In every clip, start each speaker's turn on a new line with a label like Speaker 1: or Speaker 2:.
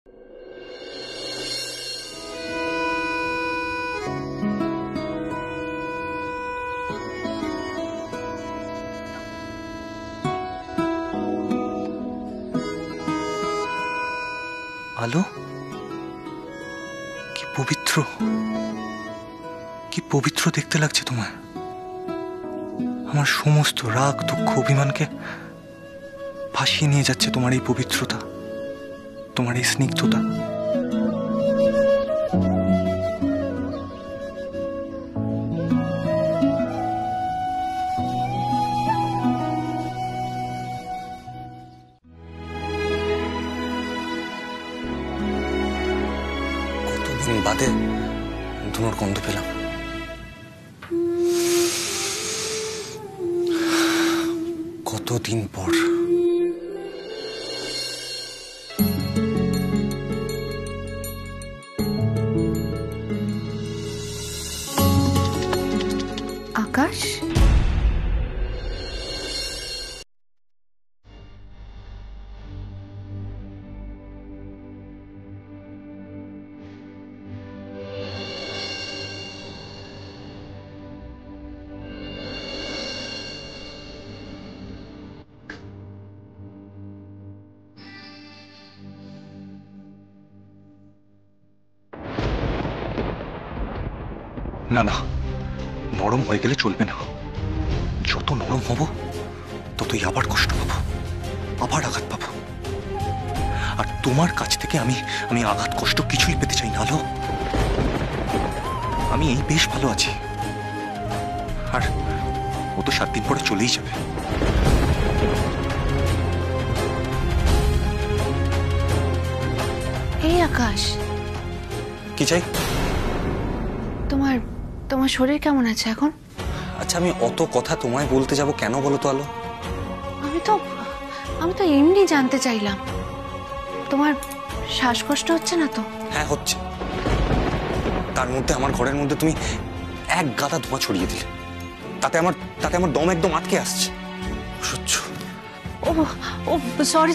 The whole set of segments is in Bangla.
Speaker 1: আলো, কি পবিত্র, কি পবিত্র দেখতে লাগছে তোমায়। আমার সমস্ত রাগ, দুঃখ, অভিমানকে ভাসিয়ে নিয়ে যাচ্ছে তোমার এই পবিত্রতা, তোমার এই স্নিগ্ধতা। কতদিন বাদে ধুনোর গন্ধ পেলাম। কতদিন পর।
Speaker 2: আকাশ,
Speaker 1: না না, নরম হয়ে গেলে চলবে না। যত নরম হব ততই আবার কষ্ট পাবো, আবার আঘাত পাবো। আর তোমার কাছ থেকে আমি আঘাত কষ্ট কিছুই পেতে চাই না আলো। আমি এই বেশ ভালো আছি, আর ও তো 7 দিন পরে চলেই যাবে।
Speaker 2: এই আকাশ,
Speaker 1: কি চাই?
Speaker 2: তোমার শরীর কেমন আছে এখন?
Speaker 1: আচ্ছা, আমি অত কথা তোমায় বলতে যাব কেন বলো তো আলো?
Speaker 2: আমি তো এমনি জানতে চাইলাম, তোমার শ্বাসকষ্ট হচ্ছে না তো?
Speaker 1: হ্যাঁ হচ্ছে। তার মধ্যে আমার ঘরের মধ্যে তুমি এক গাদা ধোঁয়া ছড়িয়ে দিলে, তাতে আমার দম একদম আটকে আসছে। সহ্য।
Speaker 2: ও সরি,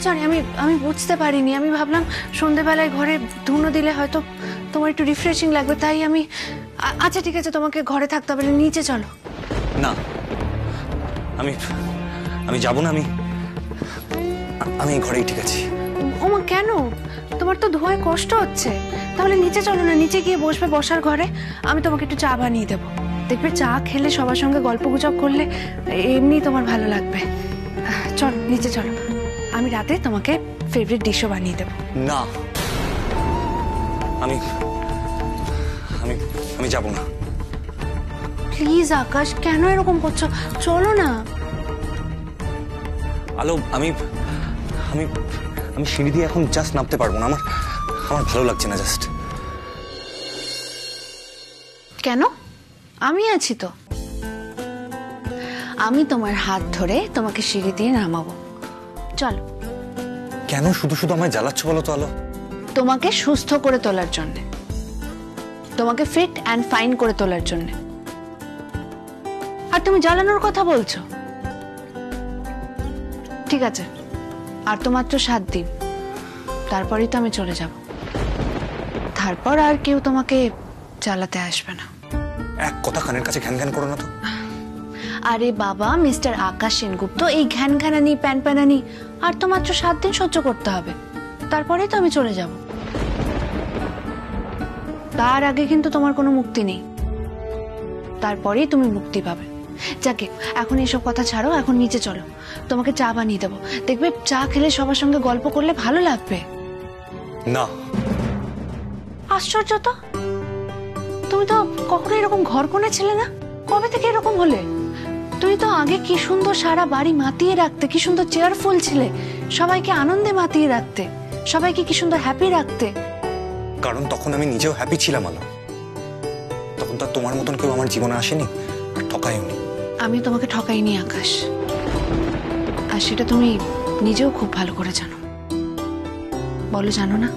Speaker 2: আমি বুঝতে পারিনি। আমি ভাবলাম সন্ধ্যেবেলায় ঘরে ধুনো দিলে হয়তো তোমার একটু রিফ্রেশিং লাগবে, তাই আমি। আচ্ছা ঠিক আছে, তোমাকে ঘরে থাকতে হবে, নিচে চলো।
Speaker 1: না, আমি যাব না। আমি ঘরেই ঠিক আছি।
Speaker 2: ওমা, কেন? তোমার তো ধোঁয়ায় কষ্ট হচ্ছে, তাহলে নিচে চলো না। নিচে গিয়ে বসবে বসার ঘরে, আমি তোমাকে একটু চা বানিয়ে দেবো। দেখবে চা খেলে সবার সঙ্গে গল্পগুজব করলে এমনি তোমার ভালো লাগবে। চলো নিচে চলো, আমি রাতে তোমাকে ফেভারিট ডিশও বানিয়ে দেবো।
Speaker 1: না, আমি যাব না।
Speaker 2: প্লিজ আকাশ, কেন এরকম করছো? চলো না।
Speaker 1: আলো, আমি সিঁড়ি দিয়ে এখন জাস্ট নামতে পারবো না। আমার ভালো লাগছে না জাস্ট।
Speaker 2: কেন? আমি আছি তো। আমি তোমার হাত ধরে তোমাকে সিঁড়ি দিয়ে নামাবো। চলো।
Speaker 1: কেন শুধু শুধু আমায় জ্বালাচ্ছ বলো তো আলো?
Speaker 2: তোমাকে সুস্থ করে তোলার জন্য, তোমাকে ফিট অ্যান্ড ফাইন করে তোলার জন্য। আর তুমি জ্বালানোর কথা বলছো? ঠিক আছে, আর তো মাত্র 7 দিন, তারপরেই তো আমি চলে যাব। তারপর আর কেউ তোমাকে জ্বালাতে আসবে না।
Speaker 1: এক কথা কানের কাছে ঘ্যান ঘ্যান করো না তো।
Speaker 2: আরে বাবা, মিস্টার আকাশ সেনগুপ্ত, এই ঘ্যান ঘ্যানানি প্যান প্যানানি আর তো মাত্র 7 দিন সহ্য করতে হবে, তারপরেই তো আমি চলে যাব। তার আগে কিন্তু তোমার কোনো মুক্তি নেই, তারপরেই তুমি মুক্তি পাবে। যাকে এখন এইসব কথা ছাড়ো, এখন নিচে চলো, তোমাকে চা বানিয়ে দেবো। দেখবে চা খেলে সবার সঙ্গে গল্প করলে ভালো লাগবে।
Speaker 1: না।
Speaker 2: আশ্চর্য তো, তুমি তো কখনো এরকম ঘর কোণে ছিলে না। কবে থেকে এরকম হলে? তুমি তো আগে কি সুন্দর সারা বাড়ি মাতিয়ে রাখতে, কি সুন্দর চেয়ারফুল ছিলে, সবাইকে আনন্দে মাতিয়ে রাখতে, সবাইকে কি সুন্দর হ্যাপি রাখতে।
Speaker 1: কারণ তখন আমি নিজেও হ্যাপি ছিলাম আলো। তখন তো তোমার মতন কেউ আমার জীবনে আসেনি আর ঠকায়নি।
Speaker 2: আমি তোমাকে ঠকাইনি আকাশ, আর সেটা তুমি নিজেও খুব ভালো করে জানো। বলো, জানো না?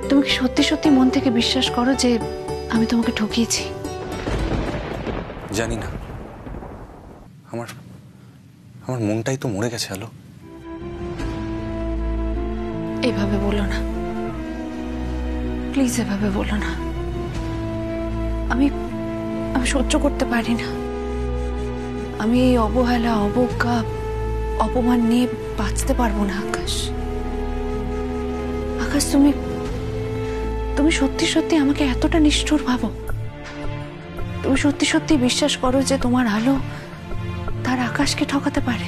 Speaker 2: তুমি কি সত্যি সত্যি মন থেকে বিশ্বাস করো যে আমি তোমাকে ঠকিয়েছি?
Speaker 1: জানি না, আমার মনটাই তো মরে গেছে আলো।
Speaker 2: এইভাবে বলো না, প্লিজ এভাবে বলো না। আমি আমি সহ্য করতে পারি না। আমি এই অবহেলা, অবজ্ঞা, অপমান নিয়ে বাঁচতে পারবো না। আকাশ, আকাশ, তুমি তুমি সত্যি সত্যি আমাকে এতটা নিষ্ঠুর ভাবো? তুমি সত্যি সত্যি বিশ্বাস করো যে তোমার আলো তার আকাশকে ঠকাতে পারে?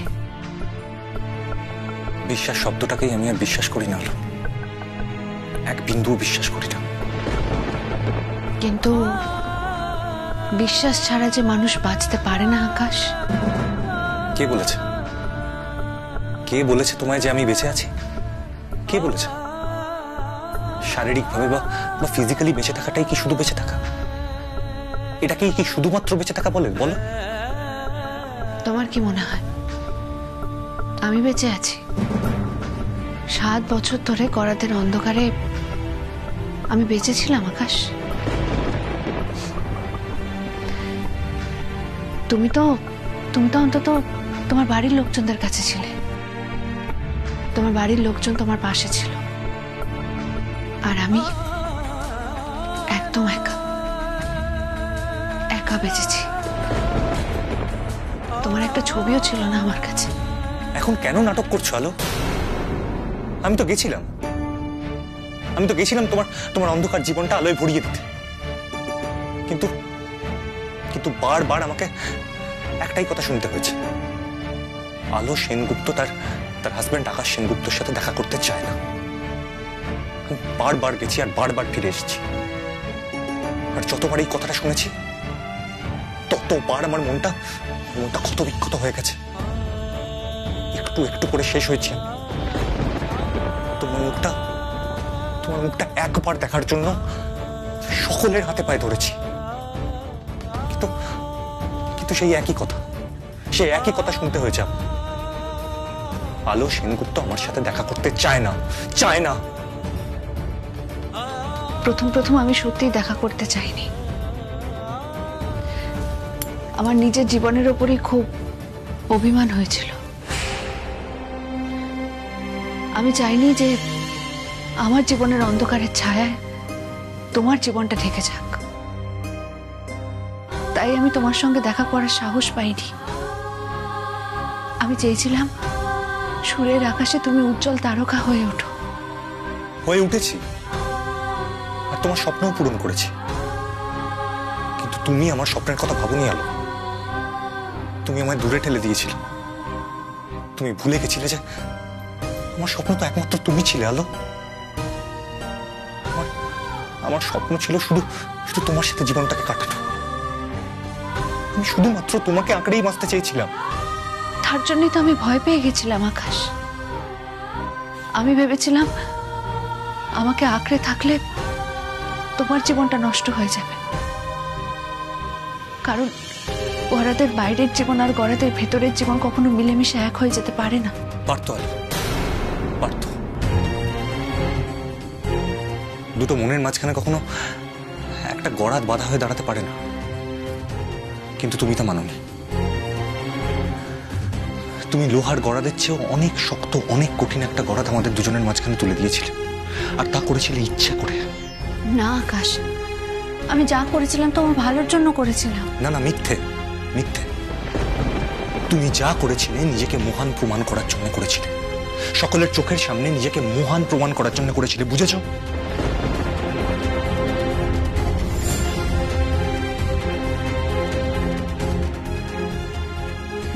Speaker 1: বিশ্বাস শব্দটাকেই আমি আর বিশ্বাস করি না আলো, এক বিন্দুও বিশ্বাস করি না।
Speaker 2: কিন্তু বিশ্বাস ছাড়া যে মানুষ বাঁচতে পারে না আকাশ।
Speaker 1: কে বলেছে? কে বলেছে তোমায় যে আমি বেঁচে আছি? কে বলেছে? শারীরিকভাবে বা ফিজিক্যালি বেঁচে থাকাটাই কি শুধু বেঁচে থাকা? এটাকেই কি শুধুমাত্র বেঁচে থাকা বলে? বলো।
Speaker 2: তোমার কি মনে হয় আমি বেঁচে আছি? 7 বছর ধরে করাতের অন্ধকারে আমি বেঁচে ছিলাম আকাশ। তুমি তো অন্তত তোমার বাড়ির লোকজনদের কাছে ছিলে। তোমার বাড়ির লোকজন তোমার পাশে ছিল, আর আমি একদম একা একা বেঁচেছি। তোমার একটা ছবিও ছিল না আমার কাছে।
Speaker 1: এখন কেন নাটক করছো আলো? আমি তো গেছিলাম তোমার অন্ধকার জীবনটা আলোয় ভরিয়ে দিতে, কিন্তু কিন্তু বারবার আমাকে একটাই কথা শুনতে হয়েছে, আলো সেনগুপ্ত তার হাজবেন্ড আকাশ সেনগুপ্তর সাথে দেখা করতে চায় না। বারবার গেছি আর বারবার ফিরে এসেছি, আর যতবার এই কথাটা শুনেছি ততবার আমার মনটা ক্ষত বিক্ষত হয়ে গেছে। একটু একটু করে শেষ হয়েছে। তোমার মুখটা একবার দেখার জন্য সকলের হাতে পায়ে ধরেছি, কিন্তু সেই একই কথা শুনতে হয়েছে। আলো সেনগুপ্ত আমার সাথে দেখা করতে চায় না।
Speaker 2: প্রথম আমি সত্যিই দেখা করতে চাইনি। আমার নিজের জীবনের উপরই খুব অভিমান হয়েছিল। আমি চাইনি যে আমার জীবনের অন্ধকারের ছায়ায় তোমার জীবনটা ঢেকে যাক। তাই আমি তোমার সঙ্গে দেখা করার সাহস পাইনি। আমি চেয়েছিলাম সুরের আকাশে তুমি উজ্জ্বল তারকা হয়ে ওঠো।
Speaker 1: হয়ে উঠেছি, আর তোমার স্বপ্নও পূরণ করেছি, কিন্তু তুমি আমার স্বপ্নের কথা ভাবনি আলো। তুমি আমায় দূরে ঠেলে দিয়েছিলে। তুমি ভুলে গেছিলে যে আমার স্বপ্ন তো একমাত্র তুমি ছিলে আলো। আমার স্বপ্ন ছিল শুধু তোমার সাথে জীবনটাকে কাটানো। আমি শুধুমাত্র তোমাকে আঁকড়েই বাঁচতে চেয়েছিলাম।
Speaker 2: তার জন্যই তো আমি ভয় পেয়ে গেছিলাম আকাশ। আমি ভেবেছিলাম আমাকে আঁকড়ে থাকলে তোমার জীবনটা নষ্ট হয়ে যাবে, কারণ গড়াদের বাইরের জীবন আর গড়াদের ভেতরের জীবন কখনো মিলেমিশে এক হয়ে যেতে পারে না।
Speaker 1: পারতো আলো, পারতো। দুটো মনের মাঝখানে কখনো একটা গড়াত বাধা হয়ে দাঁড়াতে পারে না, কিন্তু তুমি তা মানোনি। তুমি লোহার গড়াদের চেয়েও অনেক শক্ত, অনেক কঠিন একটা গড়াত আমাদের দুজনের মাঝখানে তুলে দিয়েছিলে, আর তা করেছিলে ইচ্ছা করে।
Speaker 2: না আকাশ, আমি যা করেছিলাম তো আমার ভালোর জন্য করেছিলাম।
Speaker 1: না, মিথ্যে। তুমি যা করেছিলে নিজেকে মহান প্রমাণ করার জন্য করেছিলে, সকলের চোখের সামনে নিজেকে মহান প্রমাণ করার জন্য করেছিলে, বুঝেছো?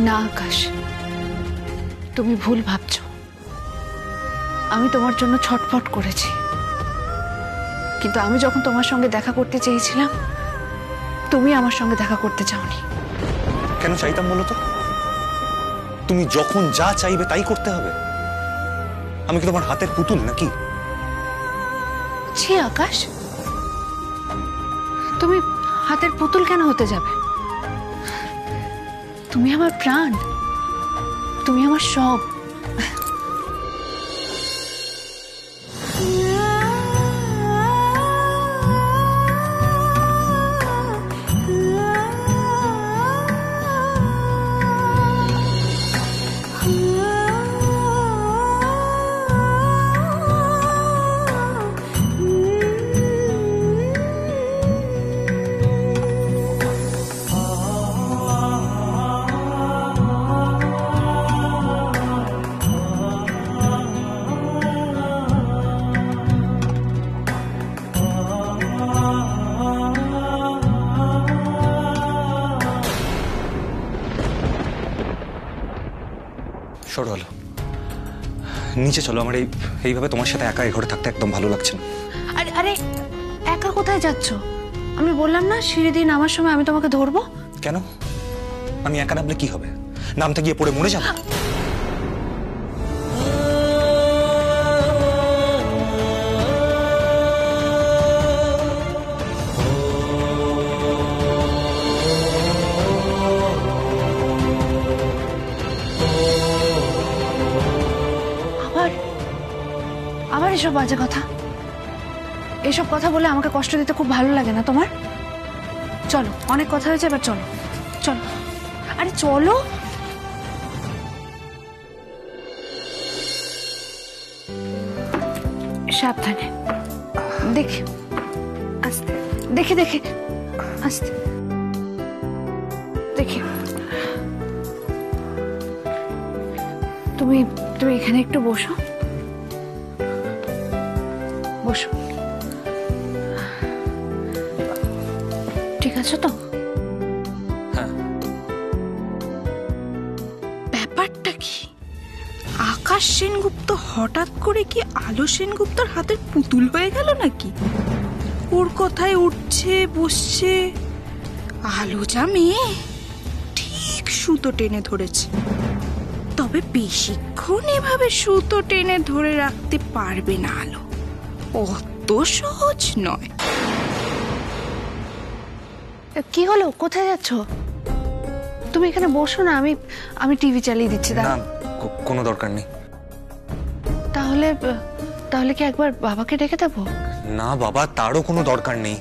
Speaker 2: না আকাশ, তুমি ভুল ভাবছো। আমি তোমার জন্য ছটফট করেছি, কিন্তু আমি যখন তোমার সঙ্গে দেখা করতে চেয়েছিলাম তুমি আমার সঙ্গে দেখা করতে চাওনি।
Speaker 1: কেন চাইতাম বলো তো? তুমি যখন যা চাইবে তাই করতে হবে। আমি কি তোমার হাতের পুতুল নাকি?
Speaker 2: ছি আকাশ, তুমি হাতের পুতুল কেন হতে যাবে? তুমি আমার প্রাণ, তুমি আমার সব।
Speaker 1: সরো আলো, নিচে চলো। আমার এইভাবে তোমার সাথে একা এই ঘরে থাকতে একদম ভালো লাগছে না।
Speaker 2: আরে আরে, একা কোথায় যাচ্ছ? আমি বললাম না সিঁড়ি দিয়ে নামার সময় আমি তোমাকে ধরবো।
Speaker 1: কেন? আমি একা নামলে কি হবে? নামতে গিয়ে পড়ে মরে যাবো?
Speaker 2: আবার এসব বাজে কথা, এসব কথা বলে আমাকে কষ্ট দিতে খুব ভালো লাগে না তোমার? চলো, অনেক কথা হয়েছে, এবার চলো চলো। আরে চলো। সাবধানে, দেখে আস্তে, দেখে দেখে আস্তে, দেখে। তুমি তুমি এখানে একটু বসো, বসো। ঠিক আছে তো?
Speaker 1: হ্যাঁ।
Speaker 3: ব্যাপারটা কি? আকাশ সেনগুপ্ত হঠাৎ করে কি আলো সেনগুপ্তর হাতের পুতুল হয়ে গেল নাকি? ওর কথায় উঠছে বসছে। আলো যা মেয়ে, ঠিক সুতো টেনে ধরেছে। তবে বেশিক্ষণ এভাবে সুতো টেনে ধরে রাখতে পারবে না আলো, অত সহজ নয়।
Speaker 2: কি হলো, কোথায় যাচ্ছ? তুমি এখানে বসো না, আমি আমি টিভি চালিয়ে দিচ্ছি।
Speaker 1: না, কোনো দরকার নেই।
Speaker 2: তাহলে তাহলে কি একবার বাবাকে ডেকে দেবো?
Speaker 1: না বাবা, তারও কোনো দরকার নেই।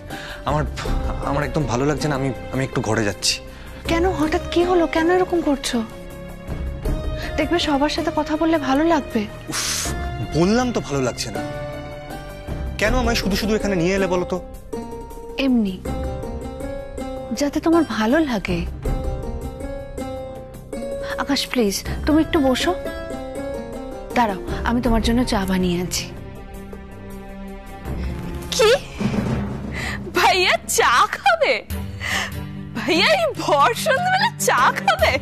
Speaker 1: আমার আমার একদম ভালো লাগছে না, আমি একটু ঘরে যাচ্ছি।
Speaker 2: কেন, হঠাৎ কি হলো? কেন এরকম করছো? দেখবে সবার সাথে কথা বললে ভালো লাগবে।
Speaker 1: উফ, বললাম তো ভালো লাগছে না। কেন আমায় শুধু শুধু এখানে নিয়ে এলে বলো তো?
Speaker 2: এমনি, যাতে তোমার ভালো লাগে। আকাশ প্লিজ, তুমি একটু বসো। দাঁড়াও, আমি তোমার জন্য চা বানিয়ে আনছি।
Speaker 3: কি ভাইয়া চা খাবে? ভাইয়া এই ভর সন্ধ্যাবেলা চা খাবে?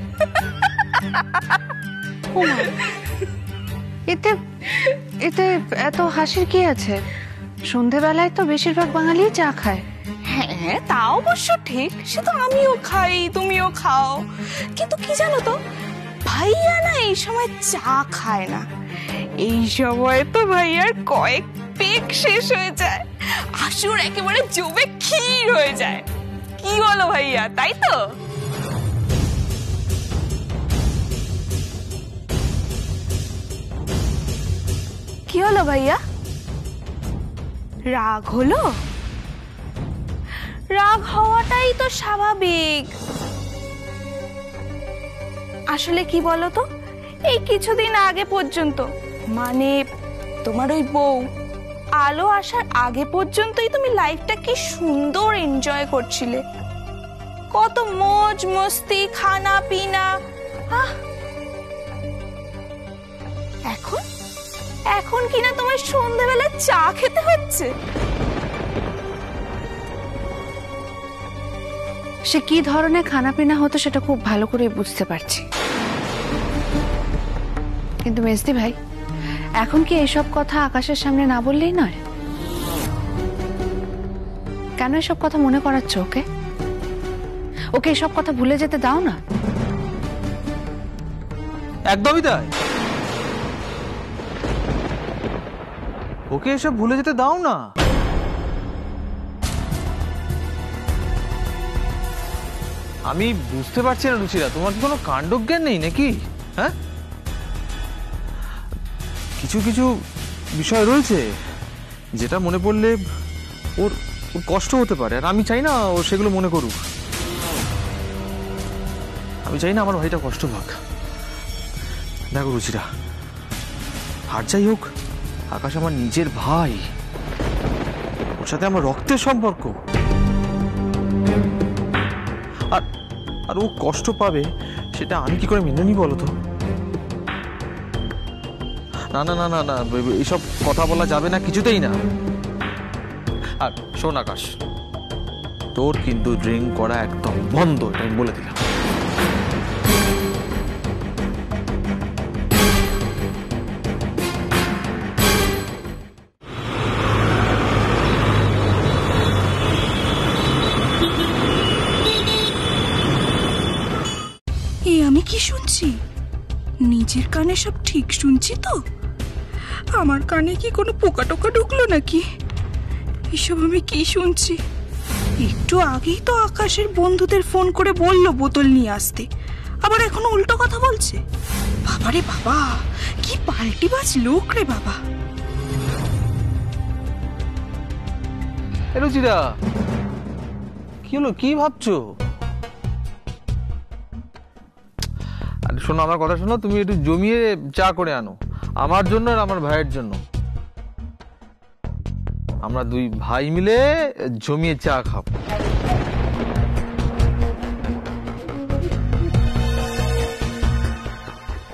Speaker 2: এতে এতে এত হাসির কি আছে? সন্ধেবেলায় তো বেশিরভাগ বাঙালি চা খায়।
Speaker 3: হ্যাঁ, তা অবশ্য ঠিক, সে তো আমিও খাই, তুমিও খাও। কিন্তু কি জানো তো, ভাইয়া না এই সময় চা খায় না। এই সময় তো ভাইয়ার কয়েক পেক শেষ হয়ে যায়, আসুর একেবারে জমে ক্ষীর হয়ে যায়। কি বলো ভাইয়া, তাই তো? কি হলো ভাইয়া, রাগ হলো? রাগ হওয়াটাই তো স্বাভাবিক। আসলে কি বলো তো, এই কিছুদিন আগে পর্যন্ত, মানে তোমার ওই বউ আলো আসার আগে পর্যন্তই তুমি লাইফটা কি সুন্দর এনজয় করছিলে। কত মौज মস্তি, খানা পিনা। এখন এখন কিনা তোমার সন্ধ্যাবেলা চা খেতে হচ্ছে।
Speaker 2: সে কি ধরনের খানা পিনা হতো সেটা খুব ভালো করে বুঝতে পারছি। কিন্তু মেজদি ভাই, এখন কি এসব কথা আকাশের সামনে না বললেই নয়? কেন এসব কথা মনে করাচ্ছ ওকে? ওকে এসব কথা ভুলে যেতে দাও না।
Speaker 4: একদমই তাই, ওকে এসব ভুলে যেতে দাও না। আমি বুঝতে পারছি না রুচিরা, তোমার কি কোনো কাণ্ডজ্ঞান নেই নাকি? হ্যাঁ, কিছু কিছু বিষয় রয়েছে যেটা মনে পড়লে ওর ওর কষ্ট হতে পারে, আর আমি চাই না ও সেগুলো মনে করুক। আমি চাই না আমার ভাইটা কষ্ট পাক। দেখো রুচিরা, আর যাই হোক, আকাশ আমার নিজের ভাই, ওর সাথে আমার রক্তের সম্পর্ক। আর আর ও কষ্ট পাবে সেটা আমি কি করে মেনে নিই বলো তো? না না না না না, এইসব কথা বলা যাবে না, কিছুতেই না। আর শোন আকাশ, তোর কিন্তু ড্রিঙ্ক করা একদম বন্ধ, এটা আমি বলে দিলাম।
Speaker 3: কি শুনছি? নিজের কানে সব ঠিক শুনছি তো? আমার কানে কি কোনো পোকা টোকা ঢুকলো নাকি? এসব আমি কি শুনছি? একটু আগেই তো আকাশের বন্ধুদের ফোন করে বলল বোতল নিয়ে আসতে, আবার এখনো উল্টো কথা বলছে। বাবারে বাবা, কি পাল্টিবাজ লোক রে বাবা।
Speaker 4: রুচিরা, কি হলো, কি ভাবছো? আরে শোনো, আমার কথা শোনো, তুমি একটু জমিয়ে চা করে আনো আমার জন্য আর আমার ভাইয়ের জন্য। আমরা দুই ভাই মিলে জমিয়ে চা খাবো।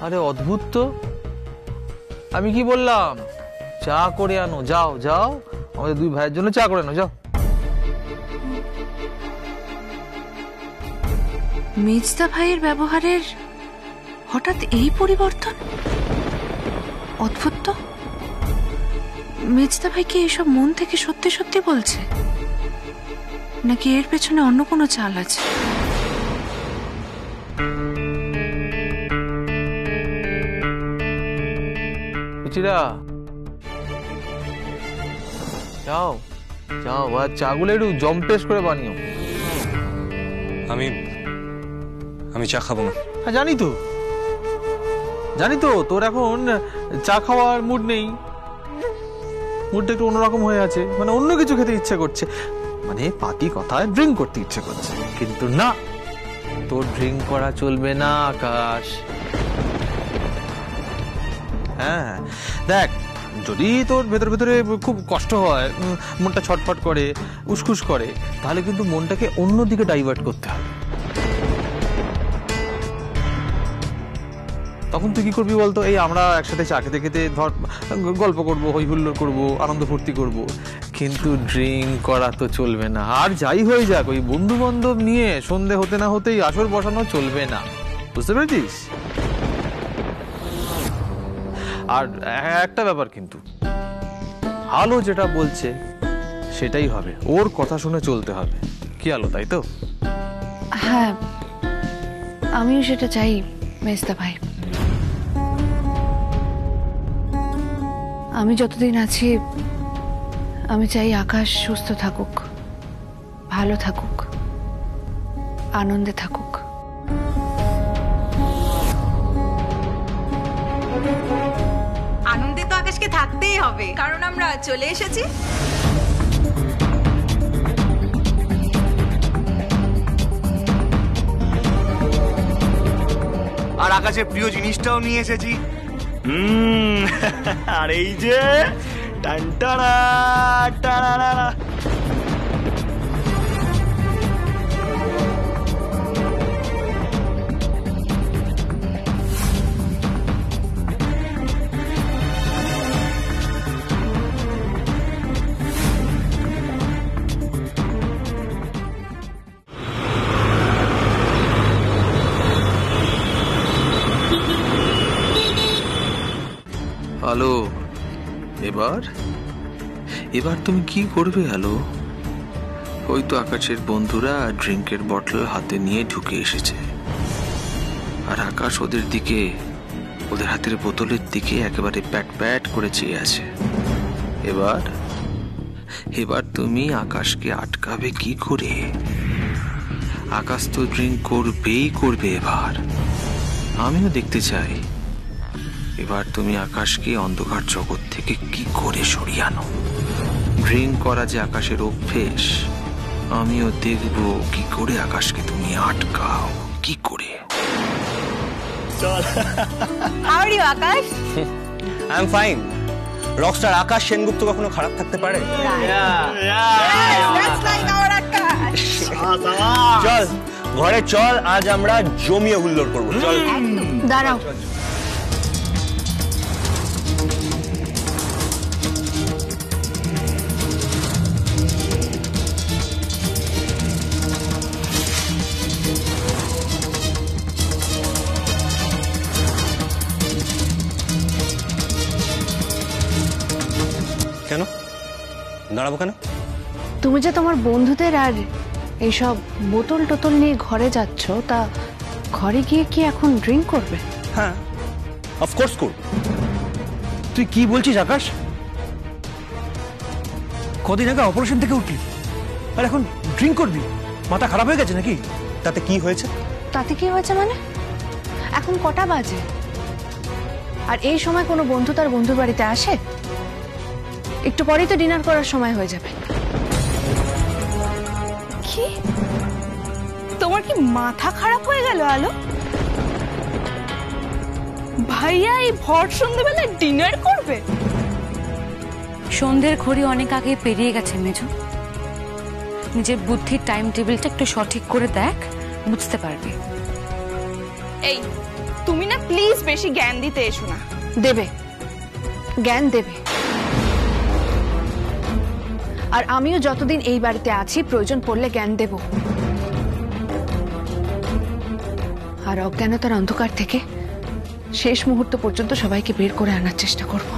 Speaker 4: আরে অদ্ভুত তো, আমি কি বললাম? চা করে আনো, যাও যাও, আমাদের দুই ভাইয়ের জন্য চা করে আনো, যাও।
Speaker 2: মেজদা ভাইয়ের ব্যবহারের হঠাৎ এই পরিবর্তন, অদ্ভুত তো। মেজদা ভাই কি এসব মন থেকে সত্যি সত্যি বলছে, নাকি এর পেছনে অন্য কোনো চাল আছে?
Speaker 4: রুচিরা, যাও যাও, আর চাগুলো একটু জম্পেশ করে বানিও।
Speaker 1: আমি চা খাবো না।
Speaker 4: হ্যাঁ জানি তো, জানি তো তোর এখন চা খাওয়ার মুড নেই, মুডটা একটু অন্যরকম হয়ে আছে, মানে অন্য কিছু খেতে ইচ্ছে করছে, মানে পাতি কথায় ড্রিঙ্ক করতে ইচ্ছে করছে। কিন্তু না, তোর ড্রিঙ্ক করা চলবে না আকাশ। হ্যাঁ দেখ, যদি তোর ভেতর ভেতরে খুব কষ্ট হয়, মনটা ছটফট করে, উসখুস করে, তাহলে কিন্তু মনটাকে অন্যদিকে ডাইভার্ট করতে হবে। তখন তুই কি করবি বলতো? এই আমরা একসাথে চা খেতে খেতে ধর গল্প করবো, হই হুল্লোড় করবো, আনন্দ ফুর্তি করবো, কিন্তু ড্রিঙ্ক করা তো চলবে না। আর যাই হয়ে যাক, ওই বন্ধু বান্ধব নিয়ে সন্ধে হতে না হতেই আসর বসানো চলবে না, বুঝতে পেরেছিস? আর একটা ব্যাপার কিন্তু, আলো যেটা বলছে সেটাই হবে, ওর কথা শুনে চলতে হবে। কি আলো, তাই তো?
Speaker 2: হ্যাঁ, আমিও সেটা চাই মেজদা ভাই। আমি যতদিন আছি, আমি চাই আকাশ সুস্থ থাকুক, ভালো থাকুক, আনন্দে থাকুক।
Speaker 5: আনন্দে তো আকাশকে থাকতেই হবে, কারণ আমরা চলে এসেছি।
Speaker 6: আর আকাশের প্রিয় জিনিসটাও নিয়ে এসেছি। আর এই যে টানটানা টানানা,
Speaker 4: আলো, এবার এবার তুমি কি করবে আলো? ওই তো আকাশের বন্ধুরা ড্রিঙ্কের বটল হাতে নিয়ে ঢুকে এসেছে, আর আকাশ ওদের দিকে, ওদের হাতের বোতলের দিকে একেবারে প্যাট প্যাট করে চেয়ে আছে। এবার এবার তুমি আকাশকে আটকাবে কি করে? আকাশ তো ড্রিঙ্ক করবেই করবে এবার, আমিও দেখতে চাই এবার তুমি আকাশকে অন্ধকার জগৎ থেকে কি করে সরিয়ে আনো। ড্রিঙ্ক করা যে আকাশের অভ্যেস, আমিও দেখব কি করে আকাশকে তুমি আটকাও, কি করে।
Speaker 5: How are you, Akash?
Speaker 6: I am fine. Rockstar Akash Sengupta কখনো খারাপ থাকতে পারে?
Speaker 5: That's like our আকাশ।
Speaker 6: চল ঘরে চল, আজ আমরা জমিয়ে হুল্লোড় করবো, চল।
Speaker 2: দাঁড়াও,
Speaker 6: কেন দাঁড়াবো কেন?
Speaker 2: তুমি যে তোমার বন্ধুদের আর এইসব বোতল টোতল নিয়ে ঘরে যাচ্ছ, তা ঘরে গিয়ে কি এখন ড্রিঙ্ক করবে?
Speaker 6: হ্যাঁ, অফকোর্স করব। তুই কি বলছিস আকাশ? কদিন আগে অপারেশন থেকে উঠলি আর এখন ড্রিঙ্ক করবি? মাথা খারাপ হয়ে গেছে নাকি? তাতে কি হয়েছে?
Speaker 2: তাতে কি হয়েছে মানে? এখন কটা বাজে? আর এই সময় কোনো বন্ধু তার বন্ধুর বাড়িতে আসে? একটু পরেই তো ডিনার করার সময় হয়ে যাবে।
Speaker 3: কি তোমার কি মাথা খারাপ হয়ে গেল আলো? ভাইয়া এই ভর সন্ধ্যেবেলা ডিনার করবে?
Speaker 7: সন্ধ্যের ঘড়ি অনেক আগে পেরিয়ে গেছে মেজো। নিজের বুদ্ধির টাইম টেবিলটা একটু সঠিক করে দেখ, বুঝতে পারবি।
Speaker 3: এই তুমি না প্লিজ বেশি জ্ঞান দিতে এসো না।
Speaker 2: দেবে, জ্ঞান দেবে। আর আমিও যতদিন এই বাড়িতে আছি প্রয়োজন পড়লে জ্ঞান দেব। আর অজ্ঞানতার অন্ধকার থেকে শেষ মুহূর্ত পর্যন্ত সবাইকে বের করে আনার চেষ্টা করব।